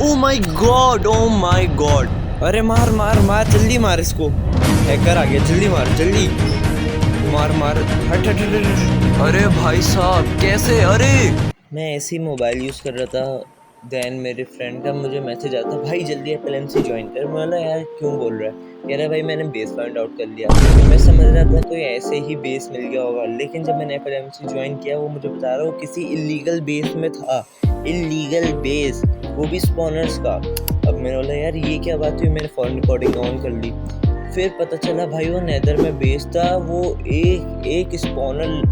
O my God, O my God. अरे मार मार मार, जल्दी मार इसको। हैकर आ गया, जल्दी मार, जल्दी मार मार। हट हट हट हट। अरे भाई साहब कैसे? अरे मैं ऐसे ही मोबाइल यूज़ कर रहा था, देन मेरे फ्रेंड का मुझे मैसेज आता, भाई जल्दी एपीएलएमसी ज्वाइन कर। मैं बोला यार क्यों बोल रहा है? कह रहा है भाई मैंने बेस फाइंड आउट कर लिया। मैं समझ रहा था कोई ऐसे ही बेस मिल गया होगा, लेकिन जब मैंने एपीएलएमसी ज्वाइन किया वो मुझे बता रहा हो किसी इलीगल बेस में था। इलीगल बेस, वो भी स्पॉनर्स का। अब मैंने बोला यार ये क्या बात हुई, मैंने फॉरेन रिकॉर्डिंग ऑन कर ली। फिर पता चला भाई वो नेदर में बेस था। वो एक स्पॉनर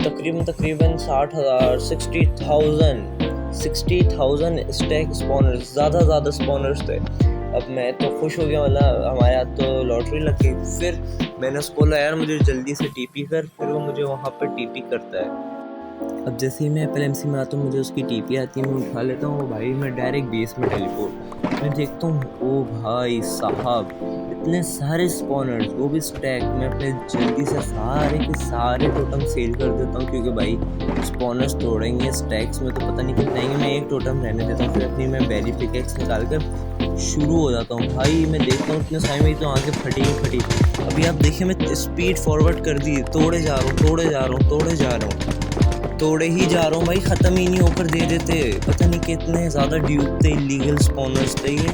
तकरीबन 60,000 60,000 स्टैक स्पॉनर्स, ज़्यादा स्पॉनर्स थे। अब मैं तो खुश हो गया, मतलब हमारे हाथ तो लॉटरी लग गई। फिर मैंने उसको बोला यार मुझे जल्दी से टीपी कर, फिर वो मुझे वहाँ पर टीपी करता है। अब जैसे ही मैं एपीएलएमसी में आता हूँ मुझे उसकी टीपी आती है, मैं उठा लेता हूँ भाई, मैं डायरेक्ट बेस में टेलीपोर्ट। मैं देखता हूँ ओ भाई साहब इतने सारे स्पॉनर्स, वो भी स्टैक। मैं अपने जल्दी से सारे के सारे टोटम सेल कर देता हूँ, क्योंकि भाई स्पॉनर्स तोड़ेंगे स्टैक्स में तो पता नहीं कितने आएंगे। मैं एक टोटम रहने देता हूँ, फिर अपनी मैं बैरी पिकेक्स निकाल कर शुरू हो जाता हूँ। भाई मैं देखता हूँ इतने सारे मेरी तो आंखें फटी। अभी आप देखिए मैं स्पीड फॉरवर्ड कर दी, तोड़े जा रहा हूँ, तोड़े ही जा रहा हूँ भाई, ख़त्म ही नहीं होकर दे देते। पता नहीं कितने ज़्यादा ड्यूब थे, इलीगल स्पॉनर्स थे ये,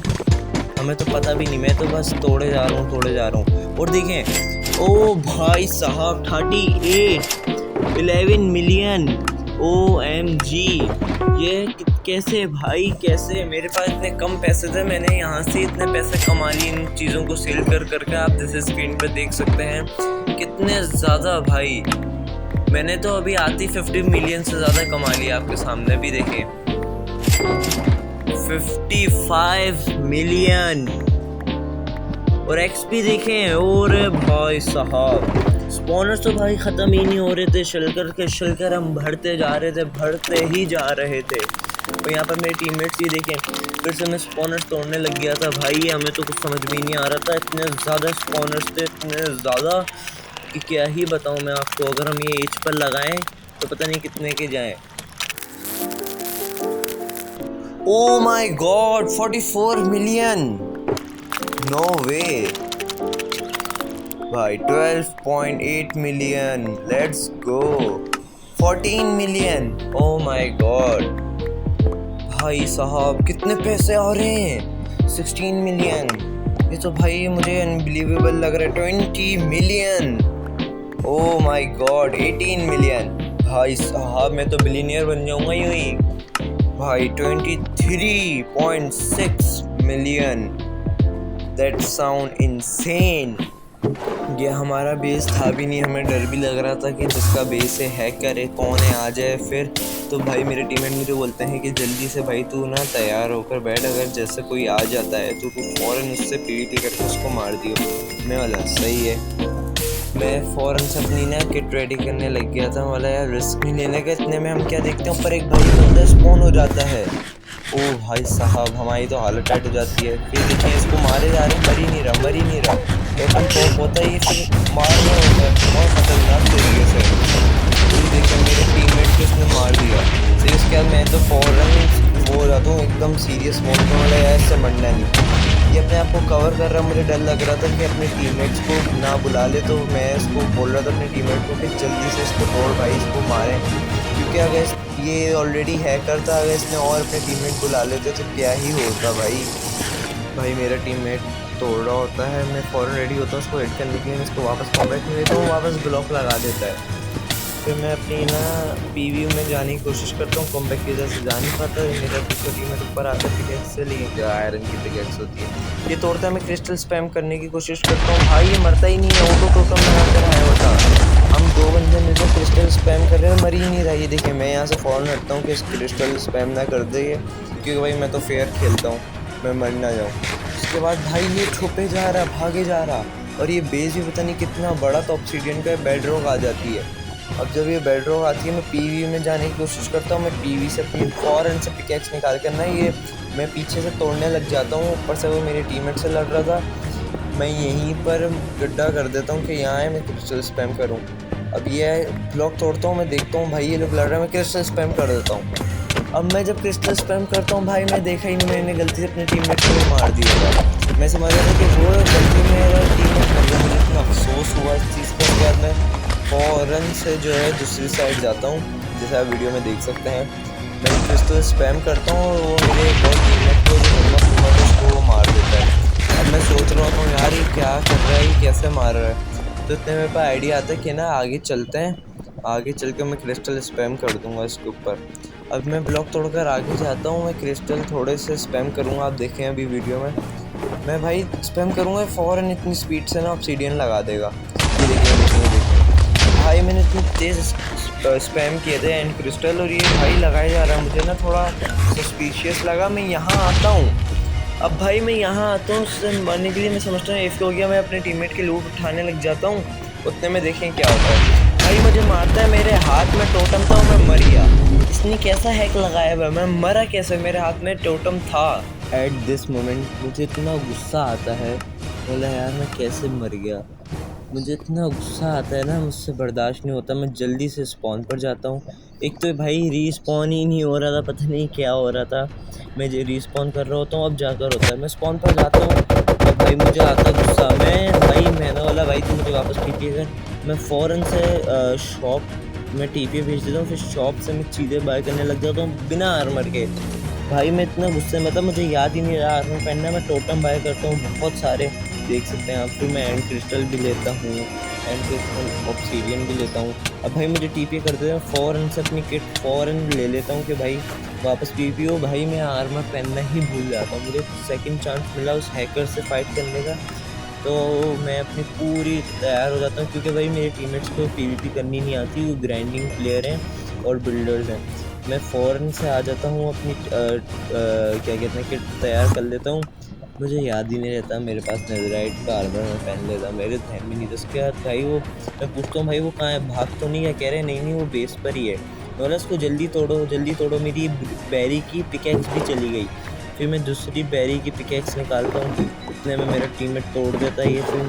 हमें तो पता भी नहीं। मैं तो बस तोड़े जा रहा हूँ। और देखें ओ भाई साहब 11 मिलियन OMG। ये कैसे भाई, कैसे? मेरे पास इतने कम पैसे थे, मैंने यहाँ से इतने पैसे कमा लिए इन चीज़ों को सेल कर आप जैसे स्क्रीन पर देख सकते हैं कितने ज़्यादा। भाई मैंने तो अभी आती 50 मिलियन से ज़्यादा कमा लिया, आपके सामने भी देखें 55 मिलियन। और एक्सपी देखें, और भाई साहब स्पॉनर्स तो भाई ख़त्म ही नहीं हो रहे थे। शलकर हम भरते ही जा रहे थे। और यहाँ पर मेरे टीममेट्स ये देखें, फिर से मैं स्पॉनर्स तोड़ने लग गया था। भाई हमें तो कुछ समझ में नहीं आ रहा था, इतने ज़्यादा स्पॉनर्स थे, इतने ज़्यादा कि क्या ही बताऊं मैं आपको। अगर हम ये एज पर लगाएं तो पता नहीं कितने के जाएं। Oh my god 44 million, no way भाई। 12.8 million, let's go. 14 million, oh my god भाई साहब कितने पैसे आ रहे हैं। 16 मिलियन, ये तो भाई मुझे अनबिलीवेबल लग रहा है। 20 million, oh my God 18 million. भाई साहब मैं तो बिलियनियर बन जाऊंगा यूं ही। भाई 23.6 मिलियन, दैट साउंड इनसेन। ये हमारा बेस था भी नहीं, हमें डर भी लग रहा था कि जिसका बेस है हैक करे, कौन है आ जाए। फिर तो भाई मेरे टीममेट मुझे बोलते हैं कि जल्दी से भाई तू ना तैयार होकर बैठ, अगर जैसे कोई आ जाता है तो तू फ़ौरन उससे पीवीपी करके उसको मार दियो। मैं वाला सही है, मैं फ़ौरन से अपनी ना किट रेडी करने लग गया था। वाला यार रिस्क नहीं लेने का, इतने में हम क्या देखते हैं ऊपर एक भाई बंदा स्पॉन हो जाता है। ओ भाई साहब हमारी तो हालत टाइट हो जाती है। फिर देखिए इसको मारे जा रहे, मर ही नहीं रहा। वेपन टॉप होता है ये, फिर मारना होता है बहुत खतरनाक तरीके से। फिर देखिए मेरे टीममेट को इसने मार दिया। फिर इसके बाद मैं तो फ़ौरन वो हो जाता हूँ एकदम सीरियस मोड में, वाला यार इससे मरना नहीं। ये अपने आप को कवर कर रहा, मुझे डर लग रहा था कि अपने टीममेट्स को ना बुला ले, तो मैं इसको बोल रहा था अपने टीममेट को कि जल्दी से इसको तोड़ भाई, इसको मारें। क्योंकि अगर ये ऑलरेडी हैकर था, अगर इसने और अपने टीममेट बुला लेते तो क्या ही होता भाई मेरा टीममेट तोड़ रहा होता है, मैं फ़ौरन रेडी होता हूँ उसको हिट करने के लिए। इसको वापस कॉम्बैट में देता हूँ, वापस ब्लॉक लगा देता है। फिर मैं अपनी ना पीवी में जाने की कोशिश करता हूँ, कॉम्बैक की वजह से जा नहीं पाता। मेरा दूसरा टीममेट ऊपर आता है पिकेक्स से, लेकिन क्या आयरन की पिकेक्स होती है, ये तोड़ता है। मैं क्रिस्टल स्पैम करने की कोशिश करता हूँ, भाई ये मरता ही नहीं है, ऑटो टोटम लगाकर आया होता। हम दो बंदे मिलकर क्रिस्टल स्पैम कर रहे हैं, मर ही नहीं रहा। ये देखिए मैं यहाँ से फ़ौरन हटता हूँ कि इस क्रिस्टल स्पैम ना कर दे ये, क्योंकि भाई मैं तो फेयर खेलता हूँ, मैं मर ना जाऊँ। उसके बाद भाई ये छुपे जा रहा, भागे जा रहा, और ये बेस भी पता नहीं कितना बड़ा, तो ऑब्सीडियन का बेड रॉक आ जाती है। अब जब ये बेड रॉक आती है मैं पीवी में जाने की कोशिश करता हूँ। मैं पीवी से अपनी फ़ौरन से पिकेक्स निकाल कर ना ये मैं पीछे से तोड़ने लग जाता हूँ। ऊपर से वो मेरे टीममेट से लड़ रहा था, मैं यहीं पर गड्ढा कर देता हूँ कि यहाँ है, मैं क्रिस्टल स्पैम करूँ। अब ये ब्लॉक तोड़ता हूँ, मैं देखता हूँ भाई ये लोग लड़ रहे हैं, मैं क्रिस्टल स्पैम कर देता हूँ। अब मैं जब क्रिस्टल स्पैम करता हूँ भाई, मैं देखा ही नहीं, मैंने गलती से अपने टीममेट को मार दिया था। मैं समझ रहा था कि वो गलती मेरा टीममेट मर गया, मुझे इतना अफसोस हुआ इस चीज़ का। उसके बाद मैं फ़ौरन से जो है दूसरी साइड जाता हूँ, जैसा आप वीडियो में देख सकते हैं। मैं क्रिस्टल स्पैम करता हूँ और वो मेरे एक और टीममेट को जो हिम्मत हुआ तो उसको वो मार देता है। अब मैं सोच रहा हूँ यार ये क्या कर रहा है, ये कैसे मार रहा है। तो इतने मेरे पास आइडिया आता है कि ना आगे चलते हैं, आगे चल कर मैं क्रिस्टल स्पैम कर दूंगा इसके ऊपर। अब मैं ब्लॉक तोड़कर आगे जाता हूँ, मैं क्रिस्टल थोड़े से स्पैम करूँगा, आप देखें अभी वीडियो में मैं भाई स्पैम करूँगा फ़ौरन इतनी स्पीड से ना ऑब्सीडियन लगा देगा। ये देखिए भाई, मैंने इतनी तेज़ स्पैम किए थे एंड क्रिस्टल, और ये भाई लगाया जा रहा है। मुझे ना थोड़ा सस्पिशियस लगा, मैं यहाँ आता हूँ। अब भाई मैं यहाँ आता हूँ उससे मरने के लिए, मैं समझता हूँ एफ हो गया, मैं अपने टीममेट की लूट उठाने लग जाता हूँ। उतने में देखें क्या होता है, भाई मुझे मारता है, मेरे हाथ में टोटम था और मैं मर गया। इसने कैसा हैक लगाया हुआ, मैं मरा कैसे, मेरे हाथ में टोटम था। एट दिस मोमेंट मुझे इतना गुस्सा आता है, बोला यार मैं कैसे मर गया। मुझे इतना गुस्सा आता है ना, मुझसे बर्दाश्त नहीं होता। मैं जल्दी से स्पॉन पर जाता हूँ। एक तो भाई रीस्पॉन ही नहीं हो रहा था, पता नहीं क्या हो रहा था। मैं जो रीस्पॉन कर रहा होता हूँ अब जाकर होता है, मैं स्पॉन पर जाता हूँ और भाई मुझे आता गुस्सा। मैंने बोला भाई तू मुझे वापस टीपी कर। मैं फ़ौरन से शॉप में टीपी भेज देता हूँ, फिर शॉप से मैं चीज़ें बाय करने लग जाता हूँ बिना आर्मर के। भाई मैं इतना गुस्से में था, मुझे याद ही नहीं रहा आर्मर पहनना। मैं टोटम बाय करता हूँ बहुत सारे, देख सकते हैं आप। फिर मैं एंड क्रिस्टल भी लेता हूँ, एंड क्रिस्टल ऑब्सीडियन भी लेता हूँ। अब भाई मुझे टीपी कर देते हैं, फ़ौरन से अपनी किट फ़ौरन ले लेता हूँ कि भाई वापस टीपी हो। भाई मैं आर्मर पहनना ही भूल जाता हूँ। मुझे सेकंड चांस मिला उस हैकर से फ़ाइट करने का, तो मैं अपनी पूरी तैयार हो जाता हूँ, क्योंकि भाई मेरे टीममेट्स को पीवीपी करनी नहीं आती, वो ग्राइंडिंग प्लेयर हैं और बिल्डर्स हैं। मैं फ़ौरन से आ जाता हूँ, अपनी क्या कहते हैं किट तैयार कर लेता हूँ। मुझे याद ही नहीं रहता मेरे पास नेज़राइट का आर्मर मैं पहन लेता, मेरे ध्यान में नहीं था। उसके बाद भाई वो मैं पूछता हूँ भाई वो कहाँ है, भाग तो नहीं है? कह रहे नहीं नहीं वो बेस पर ही है। बोला उसको जल्दी तोड़ो जल्दी तोड़ो। मेरी बैरी की पिकैक्स भी चली गई। फिर मैं दूसरी बैरी की पिकैक्स निकालता हूँ, उतने में मेरा टीममेट तोड़ देता है ये। फिर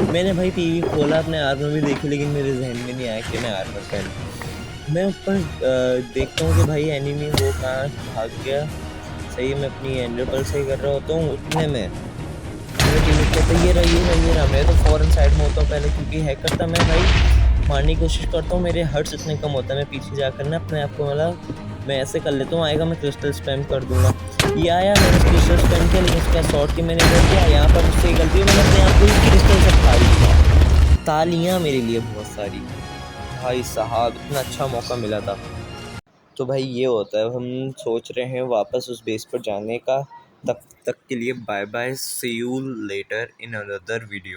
मैंने भाई पीवी खोला, अपने आर्मर भी देखे, लेकिन मेरे जहन में नहीं आया कि मैं आर्मर पहनूं। मैं ऊपर देखता हूँ कि भाई एनिमी वो कहाँ भाग गया। सही, मैं अपनी एंडर पर सही कर रहा होता हूँ, उतने में मेरा टीममेट कहता है ये रहा। मैं तो फ़ौरन साइड में होता हूँ पहले, क्योंकि हैकर था मैं भाई, मारने की कोशिश करता हूँ, मेरे हर्ट्स इतने कम होता है। मैं पीछे जाकर ना अपने आप को मतलब मैं ऐसे कर लेता हूँ, आएगा मैं क्रिस्टल स्पैम कर दूंगा। ये आया, मैंने क्रिस्टल स्पैम किया, लेकिन इसका शॉट की मैंने कर दिया। यहाँ पर मुझसे गलती हुई, मैंने अपने आप को ही क्रिस्टल से फाड़ दिया। तालियाँ मेरे लिए बहुत सारी। भाई साहब इतना अच्छा मौका मिला था। तो भाई ये होता है, हम सोच रहे हैं वापस उस बेस पर जाने का। तब तक के लिए bye bye, see you later in another video.